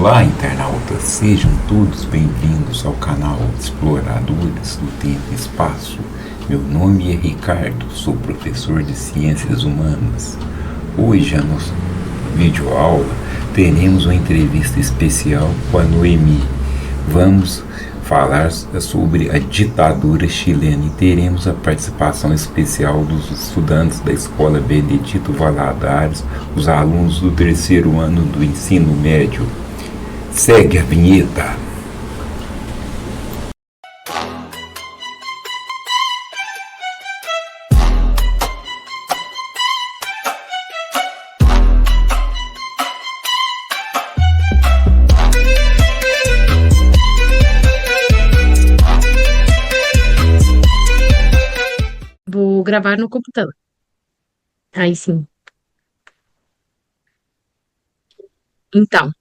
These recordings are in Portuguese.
Olá, internautas, sejam todos bem-vindos ao canal Exploradores do Tempo e Espaço. Meu nome é Ricardo, sou professor de Ciências Humanas. Hoje, a nossa videoaula, teremos uma entrevista especial com a Noemi. Vamos falar sobre a ditadura chilena e teremos a participação especial dos estudantes da Escola Benedito Valadares, os alunos do terceiro ano do ensino médio. Segue a vinheta. Vou gravar no computador. Aí sim. Então,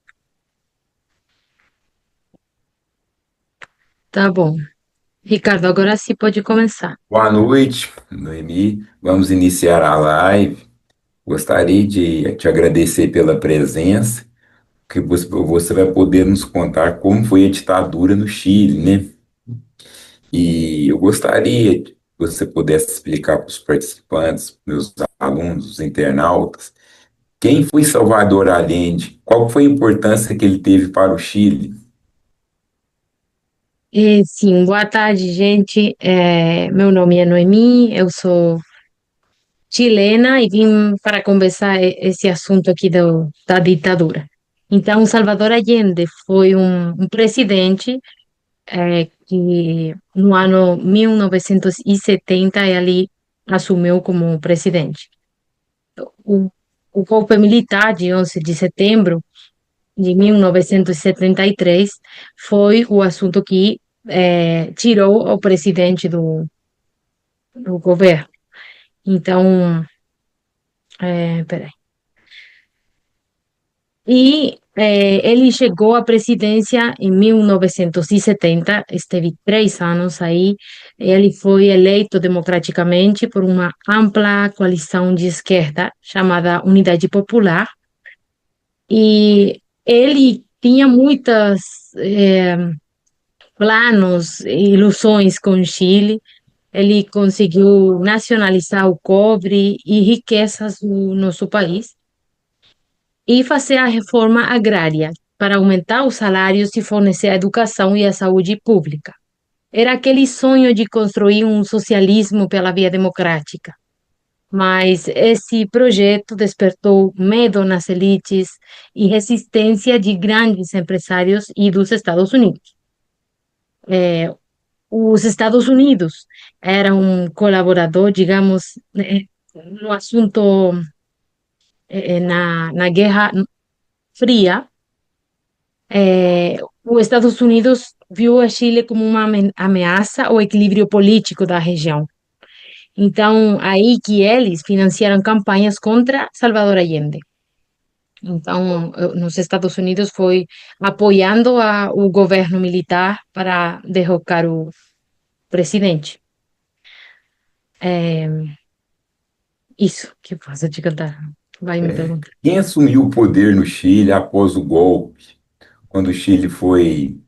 tá bom. Ricardo, agora sim pode começar. Boa noite, Noemi. Vamos iniciar a live. Gostaria de te agradecer pela presença, que você vai poder nos contar como foi a ditadura no Chile, né? E eu gostaria que você pudesse explicar para os participantes, meus alunos, os internautas, quem foi Salvador Allende? Qual foi a importância que ele teve para o Chile? Sim, boa tarde, gente. Meu nome é Noemi, eu sou chilena e vim para conversar esse assunto aqui da ditadura. Então, Salvador Allende foi um presidente que no ano 1970 ele assumiu como presidente. O, o golpe militar de 11 de setembro de 1973 foi o assunto que tirou o presidente do governo. Então, peraí. Ele chegou à presidência em 1970, esteve 3 anos aí. Ele foi eleito democraticamente por uma ampla coalição de esquerda chamada Unidade Popular. E ele tinha muitas planos e ilusões com o Chile. Ele conseguiu nacionalizar o cobre e riquezas do nosso país e fazer a reforma agrária para aumentar os salários e fornecer a educação e a saúde pública. Era aquele sonho de construir um socialismo pela via democrática. Mas esse projeto despertou medo nas elites e resistência de grandes empresários e dos Estados Unidos. Os Estados Unidos eram um colaborador, digamos, no assunto, na Guerra Fria. Os Estados Unidos viu a Chile como uma ameaça ao equilíbrio político da região. Então, aí que eles financiaram campanhas contra Salvador Allende. Então, nos Estados Unidos foi apoiando o governo militar para derrocar o presidente. Isso que eu posso te contar. Vai me perguntar. Quem assumiu o poder no Chile após o golpe? Quando o Chile foi,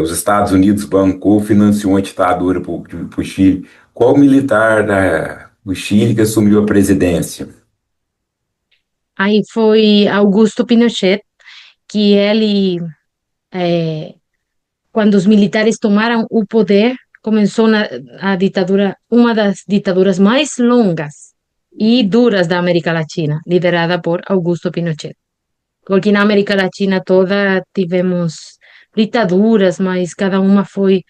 os Estados Unidos bancou, financiou a ditadura para o Chile. Qual militar do Chile que assumiu a presidência? Aí foi Augusto Pinochet, que ele, eh, quando os militares tomaram o poder, começou a ditadura, uma das ditaduras mais longas e duras da América Latina, liderada por Augusto Pinochet. Porque na América Latina toda tivemos ditaduras, mas cada uma foi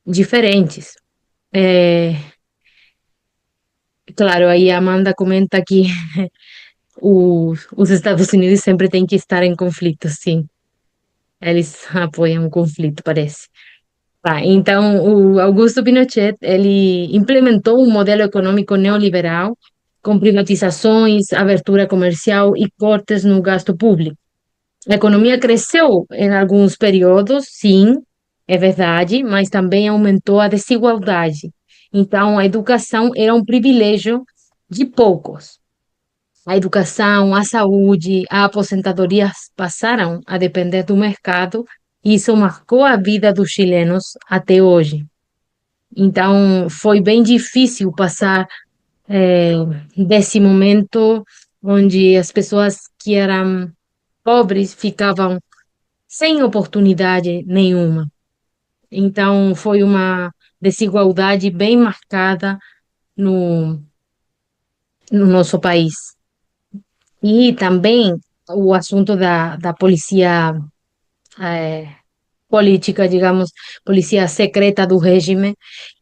diferentes. É, claro, aí a Amanda comenta que os Estados Unidos sempre têm que estar em conflito, sim. Eles apoiam o conflito, parece. Tá, então, o Augusto Pinochet, ele implementou um modelo econômico neoliberal com privatizações, abertura comercial e cortes no gasto público. A economia cresceu em alguns períodos, sim, é verdade, mas também aumentou a desigualdade. Então, a educação era um privilégio de poucos. a educação, a saúde, a aposentadoria passaram a depender do mercado e isso marcou a vida dos chilenos até hoje. Então, foi bem difícil passar eh, desse momento onde as pessoas que eram pobres ficavam sem oportunidade nenhuma. Então, foi uma desigualdade bem marcada no, no nosso país. E também o assunto da polícia eh, política, digamos, polícia secreta do regime,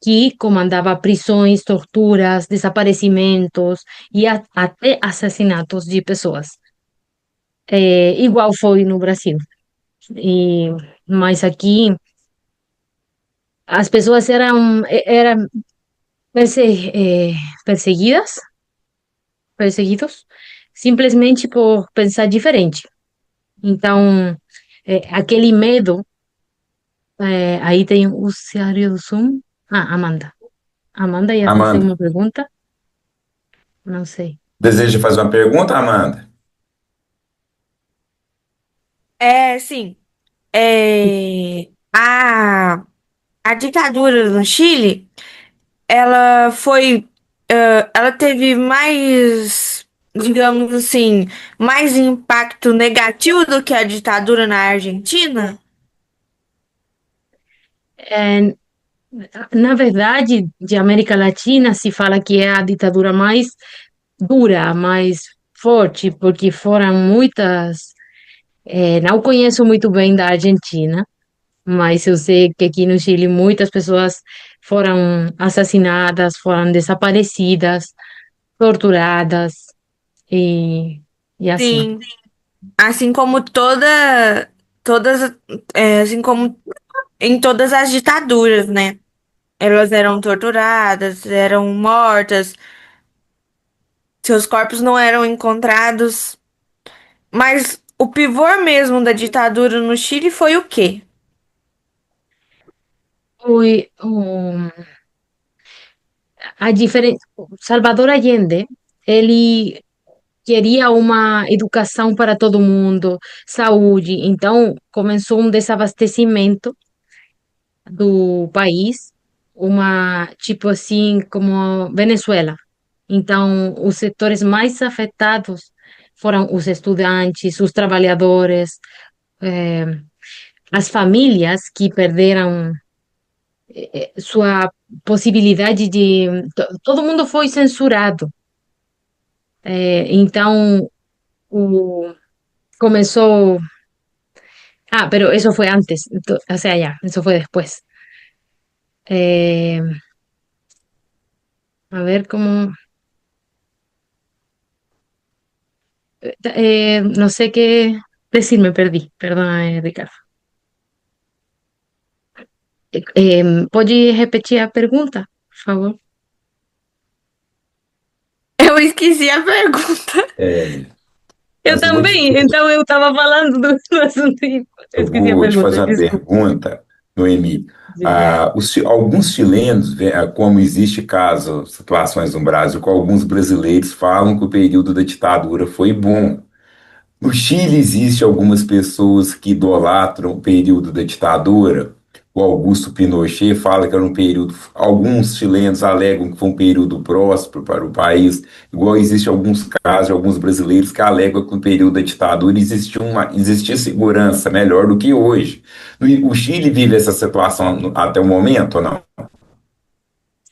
que comandava prisões, torturas, desaparecimentos e até assassinatos de pessoas. Igual foi no Brasil. E, mas aqui as pessoas eram perseguidas, perseguidos, simplesmente por pensar diferente. Então, aquele medo, aí tem o usuário do Zoom. Ah, Amanda. Amanda ia fazer Amanda, uma pergunta? Não sei. deseja fazer uma pergunta, Amanda? Sim. É, a ditadura no Chile, ela foi, ela teve mais, digamos assim, mais impacto negativo do que a ditadura na Argentina? É, na verdade, de América Latina, se fala que é a ditadura mais dura, mais forte, porque foram muitas. Não conheço muito bem da Argentina, mas eu sei que aqui no Chile muitas pessoas foram assassinadas, foram desaparecidas, torturadas e, e assim. Sim, assim como todas, assim como em todas as ditaduras, né? Elas eram torturadas, eram mortas, seus corpos não eram encontrados. Mas o pivô mesmo da ditadura no Chile foi o quê? Foi a diferença. Salvador Allende, ele queria uma educação para todo mundo, saúde, então começou um desabastecimento do país, uma tipo assim como Venezuela. Então, os setores mais afetados foram os estudantes, os trabalhadores, eh, as famílias que perderam sua possibilidade de. Todo mundo foi censurado. Então, o, começou. Ah, pero eso fue antes, o sea, ya, eso fue después. Eh, a ver cómo. No sé qué decir, me perdí. Perdona, Ricardo. Pode repetir a pergunta, por favor? Eu esqueci a pergunta. É, Eu mas também, então eu estava falando do assunto e eu eu esqueci a vou te pergunta, fazer uma desculpa. pergunta, Noemi. Diga. Alguns chilenos, como existe caso, situações no Brasil, com alguns brasileiros falam que o período da ditadura foi bom. No Chile existe algumas pessoas que idolatram o período da ditadura. O Augusto Pinochet fala que era um período. Alguns chilenos alegam que foi um período próspero para o país. Igual existe alguns casos, alguns brasileiros que alegam que no período da ditadura existia segurança melhor do que hoje. O Chile vive essa situação até o momento, ou não?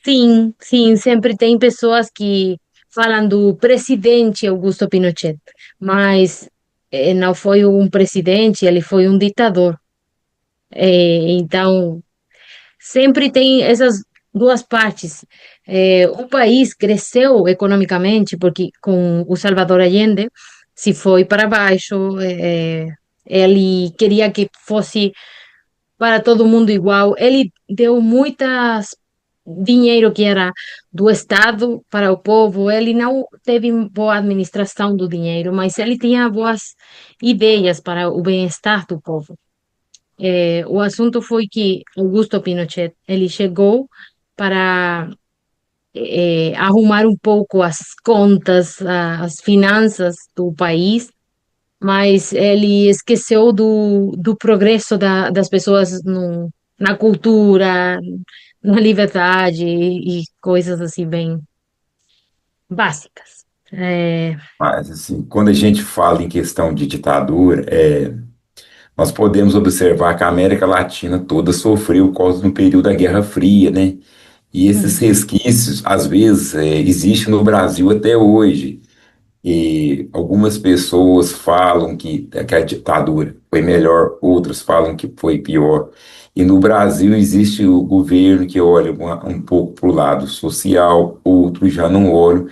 Sim, sim, sempre tem pessoas que falam do presidente Augusto Pinochet, mas não foi um presidente, ele foi um ditador. Então, sempre tem essas duas partes. O país cresceu economicamente porque com o Salvador Allende se foi para baixo. Ele queria que fosse para todo mundo igual. Ele deu muitas dinheiro que era do Estado para o povo. Ele não teve boa administração do dinheiro, mas ele tinha boas ideias para o bem-estar do povo. O assunto foi que Augusto Pinochet, ele chegou para arrumar um pouco as contas, as finanças do país, mas ele esqueceu do progresso das pessoas na cultura, na liberdade e coisas assim bem básicas. Mas, assim, quando a gente fala em questão de ditadura, nós podemos observar que a América Latina toda sofreu por causa do período da Guerra Fria, né? E esses Sim. resquícios, às vezes, existem no Brasil até hoje. E algumas pessoas falam que a ditadura foi melhor, outras falam que foi pior. E no Brasil existe o governo que olha um pouco para o lado social, outros já não olham.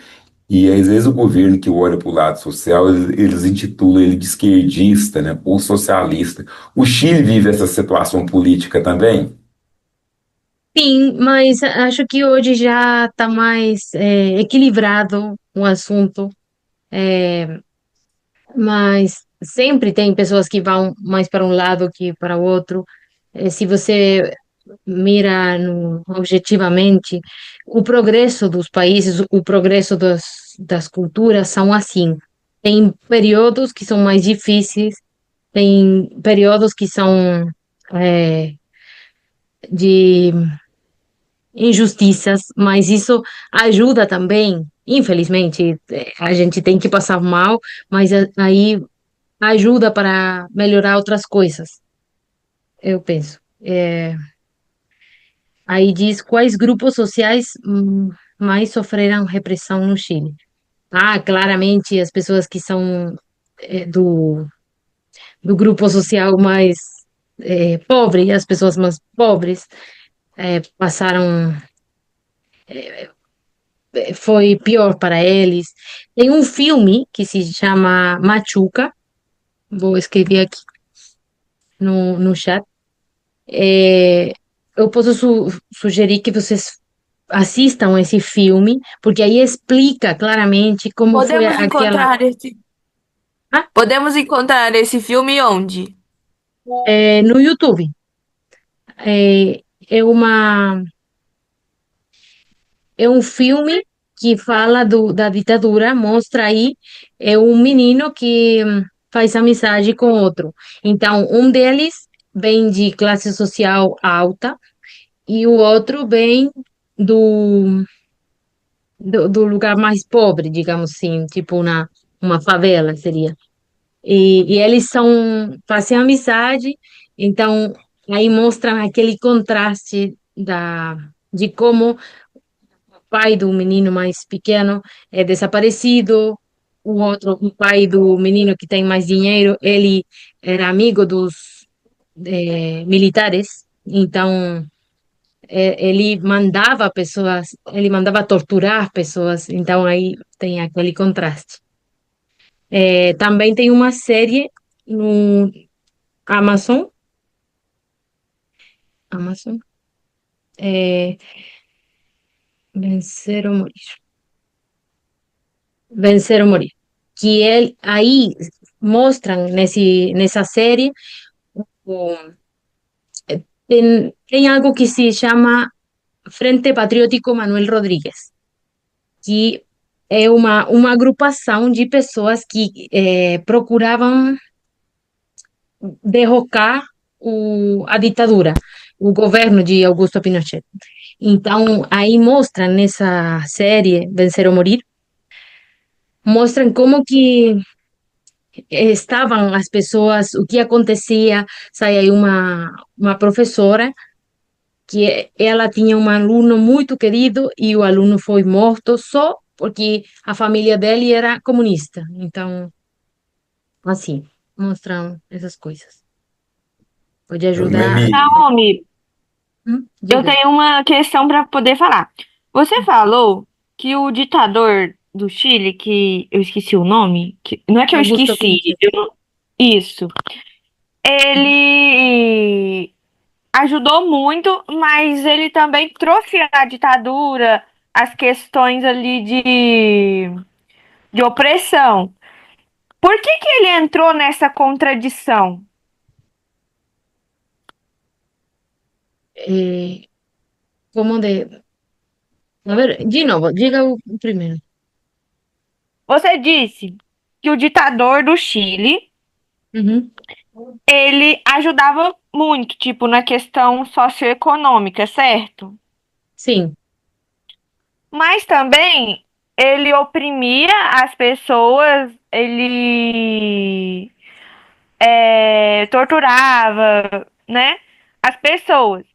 E às vezes o governo que olha para o lado social, eles intitulam ele de esquerdista, né, ou socialista. O Chile vive essa situação política também? Sim, mas acho que hoje já está mais equilibrado o assunto, mas sempre tem pessoas que vão mais para um lado que para o outro. Se você mira objetivamente, o progresso dos países, o progresso das culturas são assim. Tem períodos que são mais difíceis, tem períodos que são é, de injustiças, mas isso ajuda também. Infelizmente, a gente tem que passar mal, mas aí ajuda para melhorar outras coisas, eu penso. Aí diz quais grupos sociais mais sofreram repressão no Chile. Ah, claramente as pessoas que são do grupo social mais pobre, as pessoas mais pobres, passaram, foi pior para eles. Tem um filme que se chama Machuca, vou escrever aqui no chat. É, eu posso sugerir que vocês assistam esse filme, porque aí explica claramente como foi Podemos aquela. encontrar esse, Ah, podemos encontrar esse filme onde? no YouTube. É, é uma, é um filme que fala da ditadura, mostra aí um menino que faz amizade com outro. Então, um deles vem de classe social alta e o outro vem do, do lugar mais pobre, digamos assim, tipo uma favela seria. E eles fazem amizade, então aí mostram aquele contraste de como o pai do menino mais pequeno é desaparecido, o pai do menino que tem mais dinheiro, ele era amigo dos militares, então ele mandava pessoas, ele mandava torturar pessoas, então aí tem aquele contraste. Também tem uma série no Amazon, Amazon, é, Vencer ou Morir. Vencer ou Morir. Que ele, aí mostram nessa série, o- tem algo que se chama Frente Patriótico Manuel Rodrigues, que é uma agrupação de pessoas que procuravam derrocar a ditadura, o governo de Augusto Pinochet. Então, aí mostram nessa série, Vencer ou Morir, mostram como que estavam as pessoas, o que acontecia. Sai aí uma professora que ela tinha um aluno muito querido e o aluno foi morto só porque a família dele era comunista. Então, assim, mostram essas coisas. Pode ajudar. Noemi, Naomi, eu Diga. tenho uma questão para poder falar. Você falou que o ditador do Chile, que eu esqueci o nome, não é que eu Augusto esqueci, Pinochet. isso. Ele ajudou muito, mas ele também trouxe a ditadura, as questões ali de opressão. Por que que ele entrou nessa contradição? Eh, como de, A ver, de novo, diga o primeiro. Você disse que o ditador do Chile, Uhum. ele ajudava muito, tipo, na questão socioeconômica, certo? Sim. Mas também ele oprimia as pessoas, ele torturava, né, as pessoas.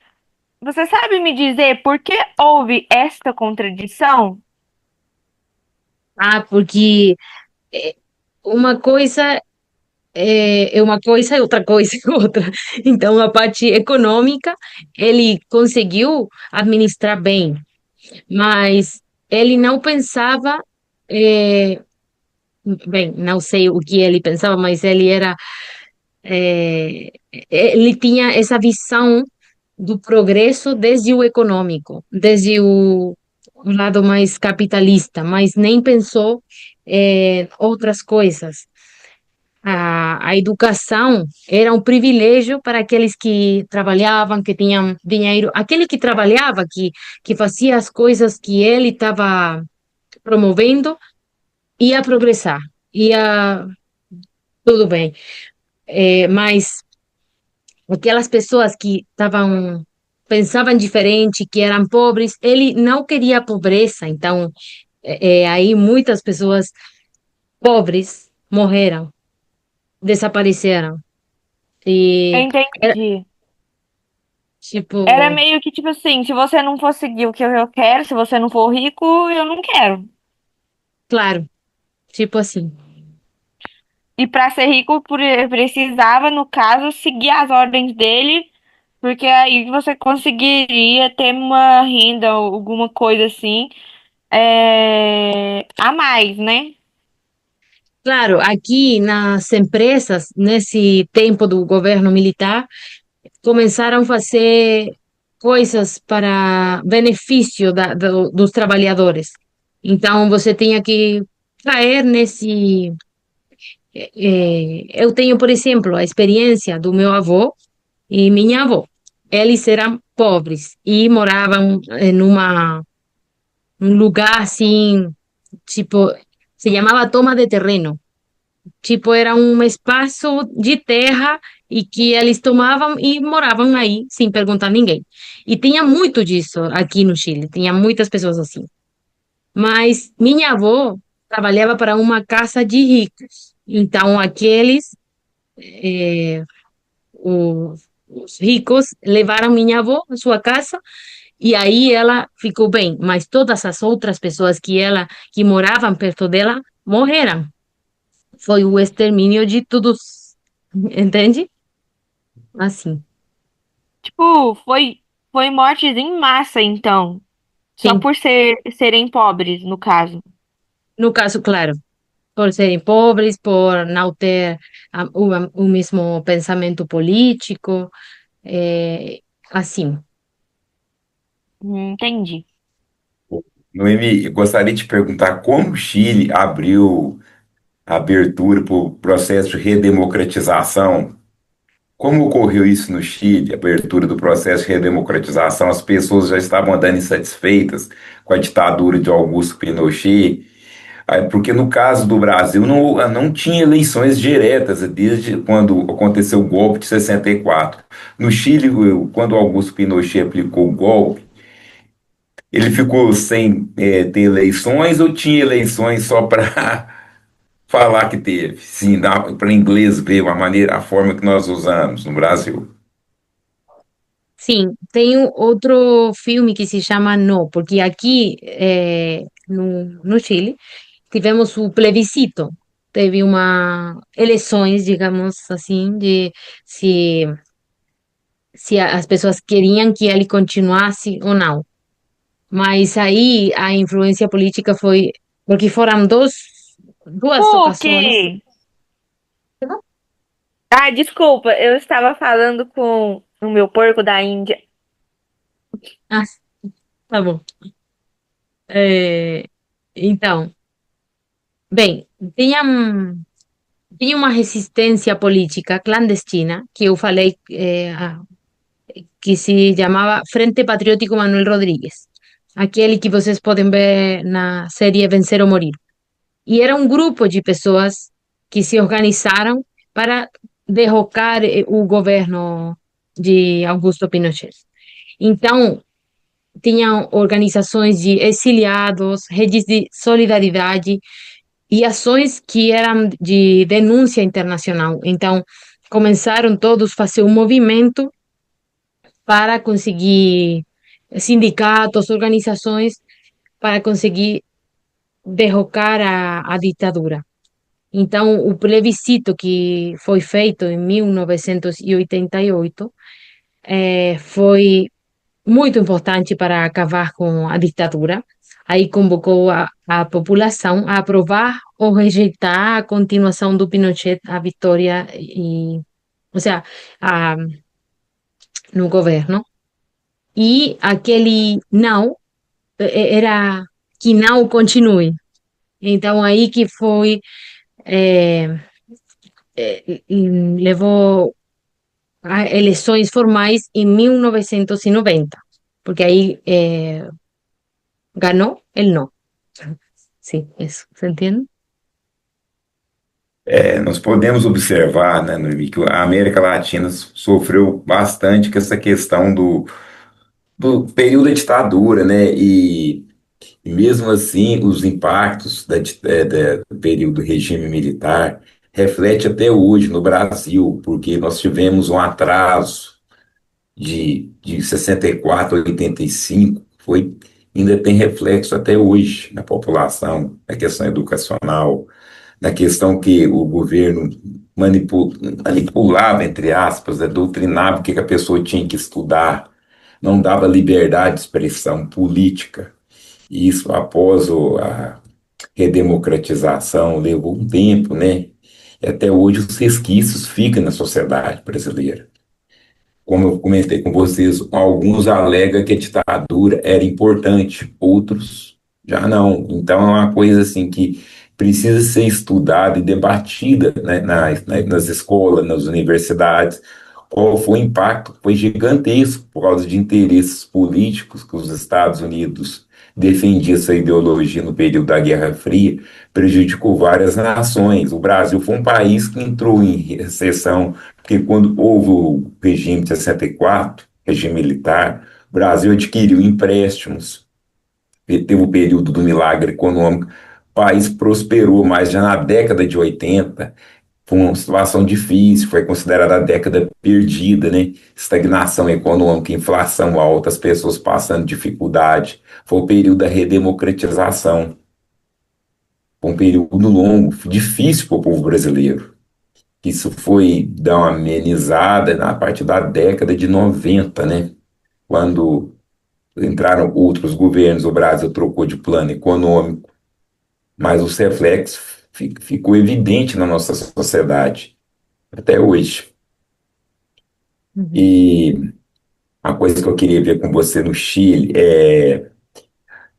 Você sabe me dizer por que houve esta contradição? Ah, porque eh, uma coisa é uma coisa e outra coisa é outra. Então, a parte econômica, ele conseguiu administrar bem, mas ele não pensava, eh, bem, não sei o que ele pensava, mas ele era, eh, ele tinha essa visão do progresso desde o econômico, desde o lado mais capitalista, mas nem pensou outras coisas. A educação era um privilégio para aqueles que trabalhavam, que tinham dinheiro. Aquele que trabalhava, que fazia as coisas que ele estava promovendo, ia progressar, ia tudo bem. Mas aquelas pessoas que estavam pensavam diferente, que eram pobres, ele não queria a pobreza. Então, aí muitas pessoas pobres morreram, desapareceram. E era, Entendi. Era tipo, meio que tipo assim, se você não conseguir o que eu quero, se você não for rico, eu não quero. claro, tipo assim. E para ser rico, precisava, no caso, seguir as ordens dele, porque aí você conseguiria ter uma renda, alguma coisa assim, a mais, né? Claro, aqui nas empresas, nesse tempo do governo militar, começaram a fazer coisas para benefício dos trabalhadores. Então, você tinha que cair nesse. Eu tenho, por exemplo, a experiência do meu avô e minha avó. Eles eram pobres e moravam um lugar assim, tipo, se chamava toma de terreno. Tipo, era um espaço de terra e que eles tomavam e moravam aí sem perguntar a ninguém. E tinha muito disso aqui no Chile, tinha muitas pessoas assim. Mas minha avó trabalhava para uma casa de ricos. Então, eh, os ricos levaram minha avó à sua casa e aí ela ficou bem. Mas todas as outras pessoas que moravam perto dela morreram. Foi o extermínio de todos, entende? Assim, Tipo, foi mortes em massa, então. Só sim. por serem pobres, no caso. No caso, claro, por serem pobres, por não ter o mesmo pensamento político, assim. Entendi. Noemi, eu gostaria de te perguntar como o Chile abriu a abertura para o processo de redemocratização. Como ocorreu isso no Chile, a abertura do processo de redemocratização? As pessoas já estavam andando insatisfeitas com a ditadura de Augusto Pinochet. Porque no caso do Brasil não tinha eleições diretas desde quando aconteceu o golpe de 64. No Chile, quando Augusto Pinochet aplicou o golpe, ele ficou sem ter eleições ou tinha eleições só para falar que teve? Sim, para inglês ver a maneira, a forma que nós usamos no Brasil. Sim, tem outro filme que se chama No, porque aqui no Chile tivemos o plebiscito. Teve uma eleições, digamos assim, de se, se as pessoas queriam que ele continuasse ou não. Mas aí a influência política foi, porque foram duas ocasiões. Que? Ah, desculpa, eu estava falando com o meu porco da Índia. Ah, tá bom. É, então, bem, tinha uma resistência política clandestina, que eu falei, que se chamava Frente Patriótico Manuel Rodrigues. aquele que vocês podem ver na série Vencer ou Morir. E era um grupo de pessoas que se organizaram para derrocar o governo de Augusto Pinochet. Então, tinham organizações de exiliados, redes de solidariedade e ações que eram de denúncia internacional. Então, começaram todos a fazer um movimento para conseguir sindicatos, organizações, para conseguir derrocar a ditadura. Então, o plebiscito que foi feito em 1988 foi muito importante para acabar com a ditadura. Aí convocou a população a aprovar ou rejeitar a continuação do Pinochet, a vitória ou seja, a, no governo. E aquele não era que não continue. Então aí que foi eh, levou a eleições formais em 1990, porque aí ganó el no. Sí, eso, ¿se entiende? Nós podemos observar, né, Noemi, que a América Latina sofreu bastante com essa questão do período da ditadura, né? E mesmo assim, os impactos do período do regime militar reflete até hoje no Brasil, porque nós tivemos um atraso de 64 a 85, ainda tem reflexo até hoje na população, na questão educacional, na questão que o governo manipulava, entre aspas, doutrinava o que a pessoa tinha que estudar, não dava liberdade de expressão política. E isso, após a redemocratização, levou um tempo, né? E até hoje os resquícios ficam na sociedade brasileira. Como eu comentei com vocês, alguns alegam que a ditadura era importante, outros já não. Então é uma coisa assim que precisa ser estudada e debatida, né, nas escolas, nas universidades. Qual foi o impacto? Foi gigantesco por causa de interesses políticos que os Estados Unidos defendiam essa ideologia no período da Guerra Fria, prejudicou várias nações. O Brasil foi um país que entrou em recessão porque quando houve o regime de 64, regime militar, o Brasil adquiriu empréstimos, teve o período do milagre econômico, o país prosperou, mas já na década de 80, foi uma situação difícil, foi considerada a década perdida, né? Estagnação econômica, inflação alta, as pessoas passando dificuldade. Foi o período da redemocratização. Foi um período longo, difícil para o povo brasileiro. Isso foi dar uma amenizada na partir da década de 90, né? Quando entraram outros governos, o Brasil trocou de plano econômico, mas o reflexo ficou evidente na nossa sociedade até hoje. Uhum. E uma coisa que eu queria ver com você no Chile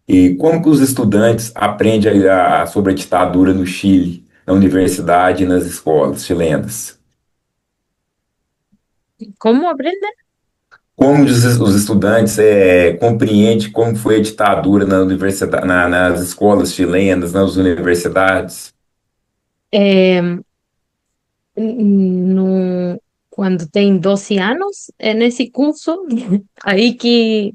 e como que os estudantes aprendem sobre a ditadura no Chile, na universidade e nas escolas chilenas. ¿Cómo aprende? Como os estudantes compreendem como foi a ditadura na universidade, nas escolas chilenas, nas universidades? Eh, no, cuando tem 12 anos, nesse curso, aí que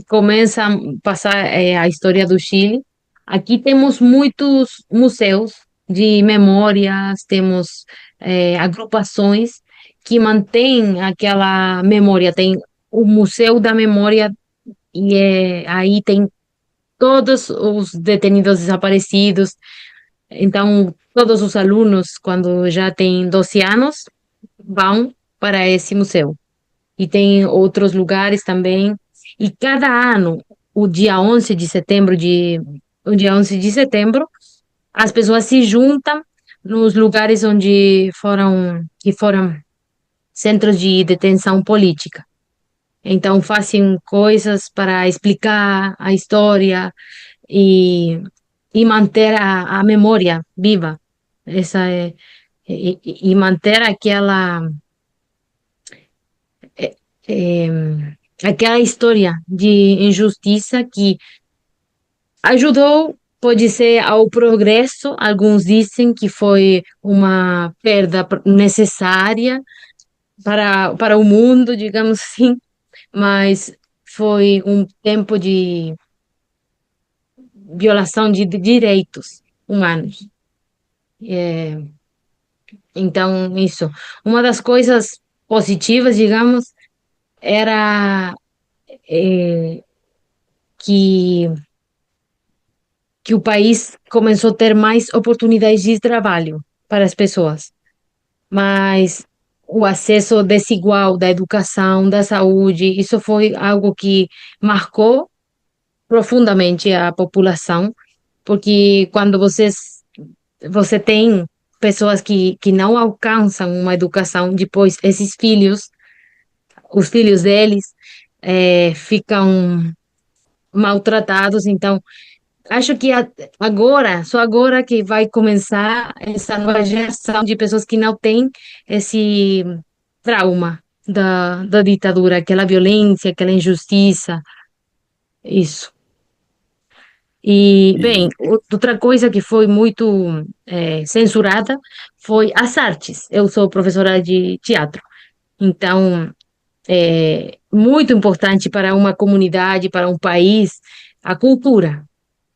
começa a passar a história do Chile. Aqui temos muitos museus de memórias, temos agrupações que mantêm aquela memória. Tem o Museu da Memória e aí tem todos os detenidos desaparecidos. Então, todos os alunos, quando já têm 12 anos, vão para esse museu. E tem outros lugares também. E cada ano, o dia 11 de setembro, as pessoas se juntam nos lugares que foram centros de detenção política. Então fazem coisas para explicar a história e, e manter a memória viva. Essa é, e manter aquela aquela história de injustiça que ajudou, pode ser, ao progresso. Alguns dizem que foi uma perda necessária para o mundo, digamos assim, mas foi um tempo de violação de direitos humanos. É, então, isso. Uma das coisas positivas, digamos, era é, que, que o país começou a ter mais oportunidades de trabalho para as pessoas, mas o acesso desigual da educação, da saúde, isso foi algo que marcou profundamente a população, porque quando você tem pessoas que não alcançam uma educação, depois esses filhos, os filhos deles, ficam maltratados. Então, acho que agora, só agora que vai começar essa nova geração de pessoas que não têm esse trauma da ditadura, aquela violência, aquela injustiça, isso. E, bem, E outra coisa que foi muito censurada foi as artes. Eu sou professora de teatro, então é muito importante para uma comunidade, para um país, a cultura,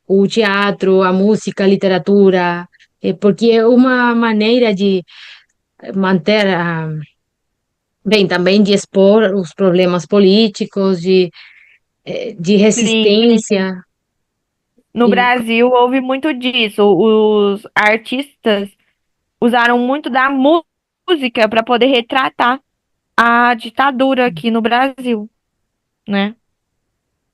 o teatro, a música, a literatura, porque é uma maneira de manter bem, também de expor os problemas políticos, de Sim. resistência. No E, Brasil houve muito disso. Os artistas usaram muito da música para poder retratar a ditadura aqui no Brasil, né?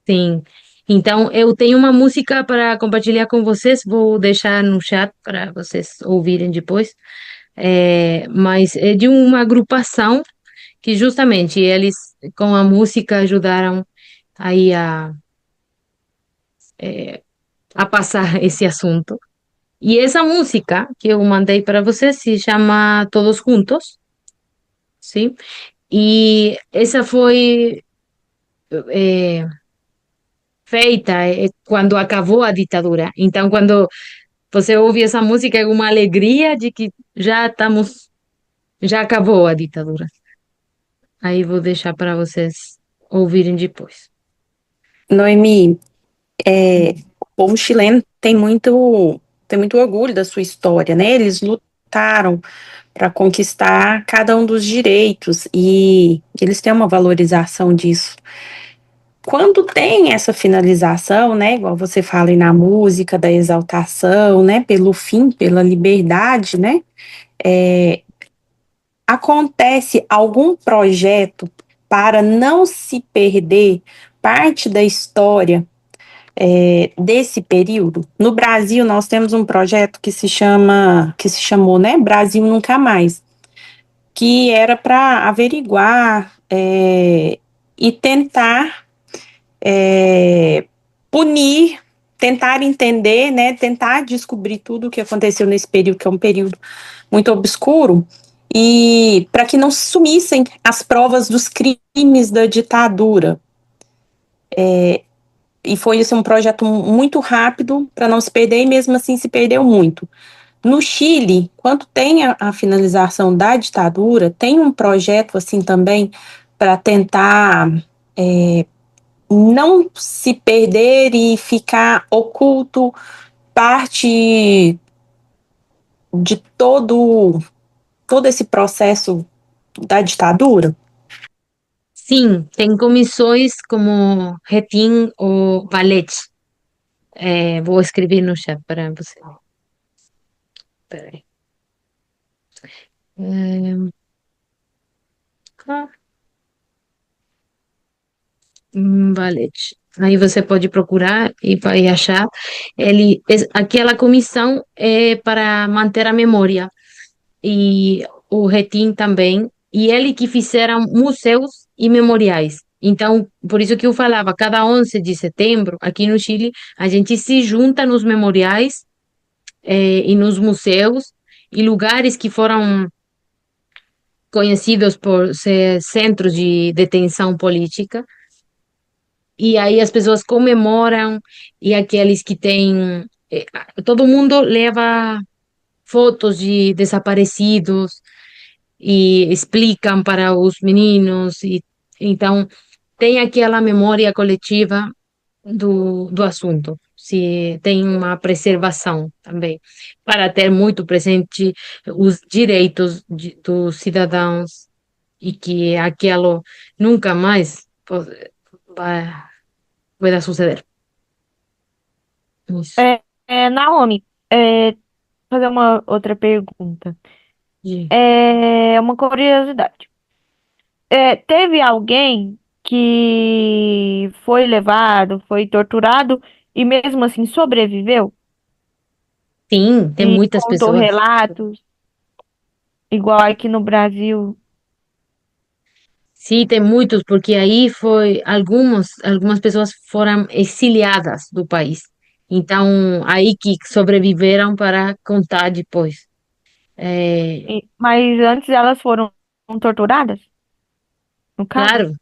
sim. Então, eu tenho uma música para compartilhar com vocês, vou deixar no chat para vocês ouvirem depois. Mas é de uma agrupação que justamente eles, com a música, ajudaram aí a passar esse assunto. E essa música que eu mandei para vocês se chama Todos Juntos, sim? E essa foi é, feita quando acabou a ditadura. Então, quando você ouve essa música, é uma alegria de que já acabou a ditadura. Aí vou deixar para vocês ouvirem depois. Noemi, o povo chileno tem muito orgulho da sua história, né? Eles lutaram para conquistar cada um dos direitos e eles têm uma valorização disso. Quando tem essa finalização, né, igual você fala aí na música da exaltação, né, pelo fim, pela liberdade, né, acontece algum projeto para não se perder parte da história desse período? No Brasil, nós temos um projeto que se chamou, né, Brasil Nunca Mais, que era para averiguar e tentar punir, tentar entender, né, tentar descobrir tudo o que aconteceu nesse período, que é um período muito obscuro, e para que não sumissem as provas dos crimes da ditadura. E foi isso, um projeto muito rápido para não se perder, e mesmo assim se perdeu muito. No Chile, quando tem a finalização da ditadura, tem um projeto assim também para tentar não se perder e ficar oculto parte de todo esse processo da ditadura. Sim, tem comissões como Retin ou Ballet. Vou escrever no chat para você. Peraí. É, Ballet. Aí você pode procurar e vai achar. Aquela comissão é para manter a memória. E o Retin também, e ele que fizeram museus e memoriais. Então, por isso que eu falava, cada 11 de setembro, aqui no Chile, a gente se junta nos memoriais e nos museus e lugares que foram conhecidos por ser centros de detenção política. E aí as pessoas comemoram, e aqueles que têm. Todo mundo leva fotos de desaparecidos e explicam para os meninos, e então tem aquela memória coletiva do assunto. Se tem uma preservação também, para ter muito presente os direitos dos cidadãos e que aquilo nunca mais vai, vai suceder. Isso. Naomi, fazer uma outra pergunta. De- É uma curiosidade. Teve alguém que foi levado, foi torturado e mesmo assim sobreviveu Sim, tem e muitas contou pessoas. relatos, igual aqui no Brasil. Sim, tem muitos, porque aí foi algumas pessoas foram exiliadas do país. Então, aí que sobreviveram para contar depois. É, Mas antes elas foram torturadas, no caso? claro,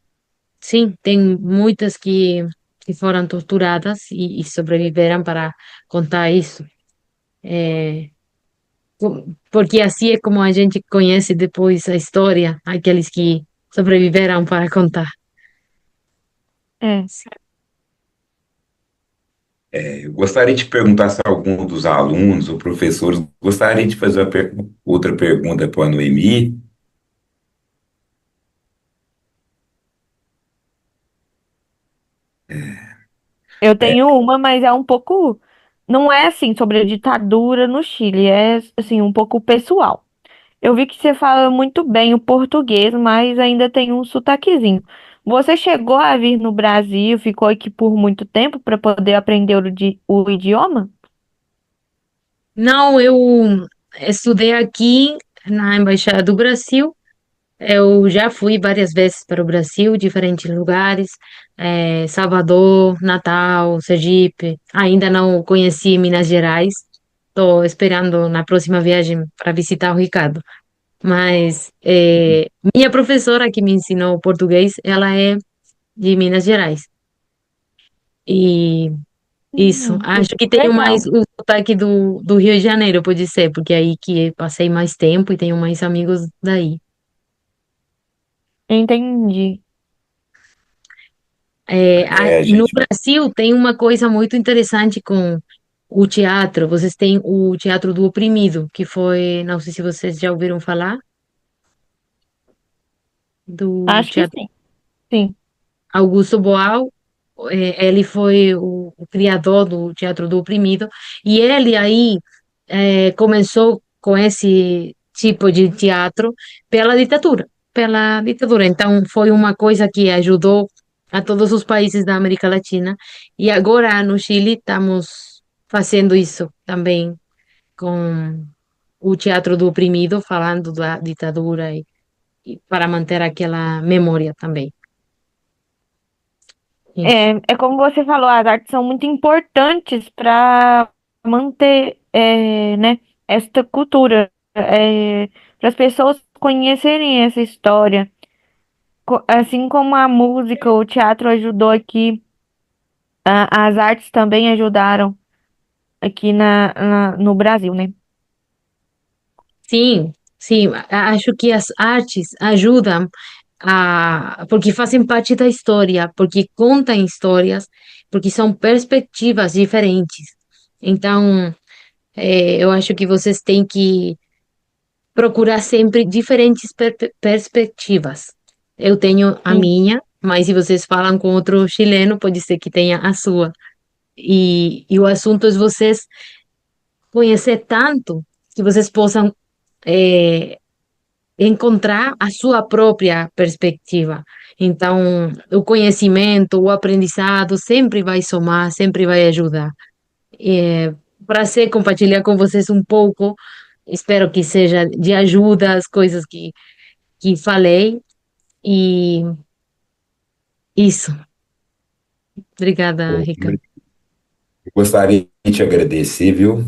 sim, tem muitas que foram torturadas e sobreviveram para contar isso. É, porque assim é como a gente conhece depois a história, aqueles que sobreviveram para contar. É. Eu gostaria de perguntar se algum dos alunos ou professores gostaria de fazer outra pergunta para a Noemi. Eu É, tenho uma, mas é um pouco. Não é assim sobre a ditadura no Chile, é assim um pouco pessoal. Eu vi que você fala muito bem o português, mas ainda tem um sotaquezinho. Você chegou a vir no Brasil, ficou aqui por muito tempo para poder aprender o idioma? Não, eu estudei aqui na Embaixada do Brasil. Eu já fui várias vezes para o Brasil, diferentes lugares, Salvador, Natal, Sergipe. Ainda não conheci Minas Gerais. Estou esperando na próxima viagem para visitar o Ricardo. Mas minha professora que me ensinou português, ela é de Minas Gerais. E isso, Que acho que tenho mais legal. o sotaque do Rio de Janeiro, pode ser, porque é aí que passei mais tempo e tenho mais amigos daí. Entendi. No gente, Brasil tem uma coisa muito interessante com o teatro. Vocês têm o Teatro do Oprimido, que foi, não sei se vocês já ouviram falar, do Acho que teatro sim. Sim. Augusto Boal. Ele foi o criador do Teatro do Oprimido, e ele aí começou com esse tipo de teatro pela ditadura. Então, foi uma coisa que ajudou a todos os países da América Latina, e agora no Chile estamos fazendo isso também com o Teatro do Oprimido, falando da ditadura e para manter aquela memória também. Isso. É como você falou, as artes são muito importantes para manter, né, esta cultura, para as pessoas conhecerem essa história. Assim como a música, o teatro ajudou aqui, as artes também ajudaram aqui no Brasil, né? Sim, sim, acho que as artes ajudam porque fazem parte da história, porque contam histórias, porque são perspectivas diferentes. Então, eu acho que vocês têm que procurar sempre diferentes perspectivas. Eu tenho a Sim. minha, mas se vocês falam com outro chileno, pode ser que tenha a sua. E o assunto é vocês conhecer tanto que vocês possam eh, encontrar a sua própria perspectiva. Então, o conhecimento, o aprendizado sempre vai somar, sempre vai ajudar. Prazer compartilhar com vocês um pouco. Espero que seja de ajuda as coisas que falei. E isso. Obrigada, eu Ricardo. gostaria de te agradecer, viu,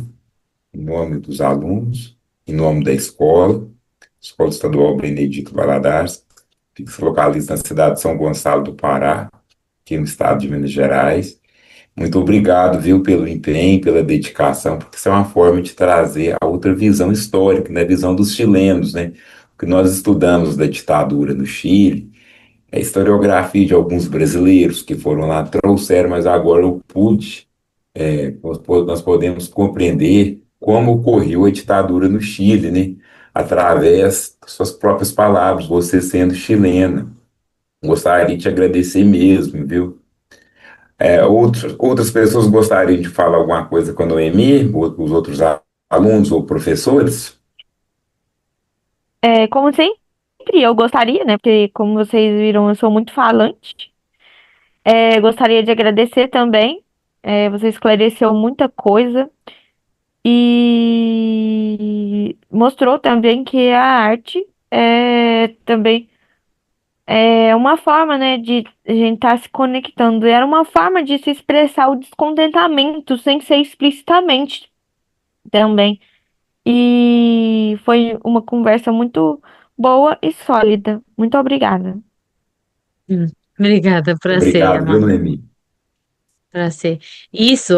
em nome dos alunos, em nome da escola, Escola Estadual Benedito Valadares, que se localiza na cidade de São Gonçalo do Pará. aqui no estado de Minas Gerais. Muito obrigado, viu, pelo empenho, pela dedicação, porque isso é uma forma de trazer a outra visão histórica, né, a visão dos chilenos, né? O que nós estudamos da ditadura no Chile, é a historiografia de alguns brasileiros que foram lá, trouxeram, mas agora eu pude, nós podemos compreender como ocorreu a ditadura no Chile, né? Através das suas próprias palavras, você sendo chilena. Gostaria de te agradecer mesmo, viu? Outras pessoas gostariam de falar alguma coisa com a Noemi, os outros alunos ou professores? Como sempre, eu gostaria, né? Porque, como vocês viram, eu sou muito falante. Gostaria de agradecer também. Você esclareceu muita coisa e mostrou também que a arte também é uma forma, né, de a gente estar se conectando. Era uma forma de se expressar o descontentamento sem ser explicitamente também. E foi uma conversa muito boa e sólida. Muito obrigada. Hum, Obrigada, prazer, Obrigado, viu, Amanda. Noemi? Prazer. Isso,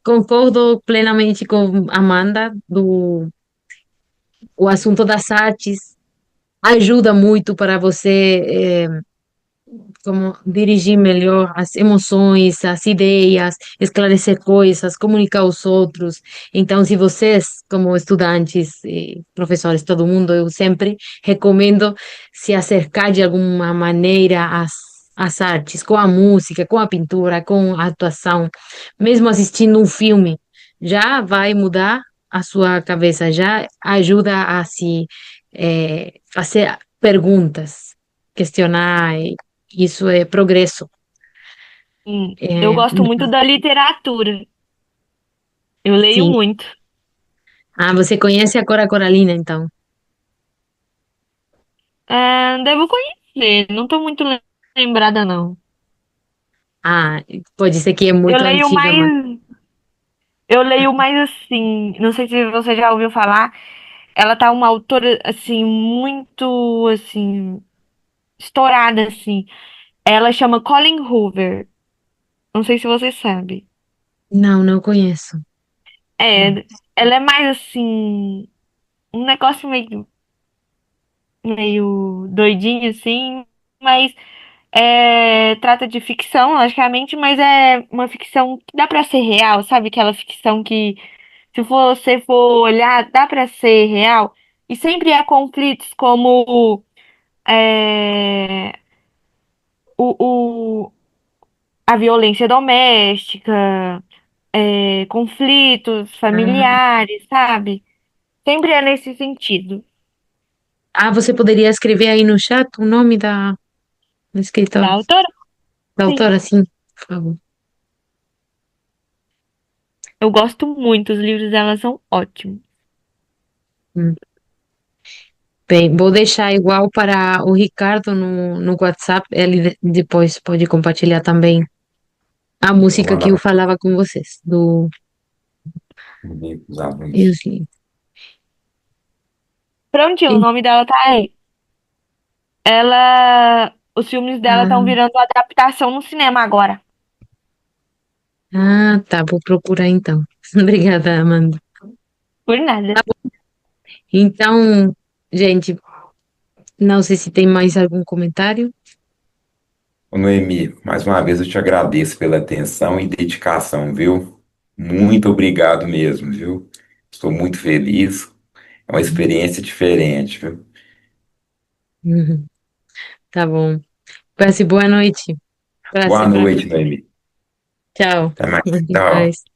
concordo plenamente com Amanda do o assunto das artes. Ajuda muito para você como dirigir melhor as emoções, as ideias, esclarecer coisas, comunicar aos outros. Então, se vocês, como estudantes, professores, todo mundo, eu sempre recomendo se acercar de alguma maneira às artes, com a música, com a pintura, com a atuação, mesmo assistindo um filme, já vai mudar a sua cabeça, já ajuda a se fazer perguntas, questionar. Isso é progresso. Eu É, gosto muito da literatura. Eu leio sim. muito. Ah, você conhece a Cora Coralina, então? Devo conhecer, não estou muito lembrada, não. Ah, pode ser que é Eu muito leio antiga, mas... mais, eu leio mais assim, não sei se você já ouviu falar, ela tá uma autora assim muito assim estourada assim. Ela chama Colin Hoover. Não sei se você sabe. Não, não conheço. É, ela é mais assim, um negócio meio doidinho assim, mas trata de ficção, logicamente, mas é uma ficção que dá pra ser real, sabe? Aquela ficção que, se você for olhar, dá pra ser real. E sempre há conflitos como é, o, a violência doméstica, conflitos Ah, familiares, sabe? Sempre é nesse sentido. você poderia escrever aí no chat o nome da Da escritora, autora? da Sim. autora, sim, por favor. Eu gosto muito, os livros dela são ótimos. Hum. Bem, vou deixar igual para o Ricardo no WhatsApp. Ele depois pode compartilhar também a Vou música que mandar eu para falava com vocês, do os alunos. Yusli. Prontinho, o nome dela tá aí. Os filmes dela estão Ah, virando adaptação no cinema agora. tá, vou procurar então. Obrigada, Amanda. Por nada. Então, gente, não sei se tem mais algum comentário. Ô, Noemi, mais uma vez eu te agradeço pela atenção e dedicação, viu? Muito obrigado mesmo, viu? Estou muito feliz. É uma experiência diferente, viu? Uhum, tá bom. Passe boa noite. Boa Prazer para noite, você. Noemi. Tchau. Até mais. Até Tchau. mais.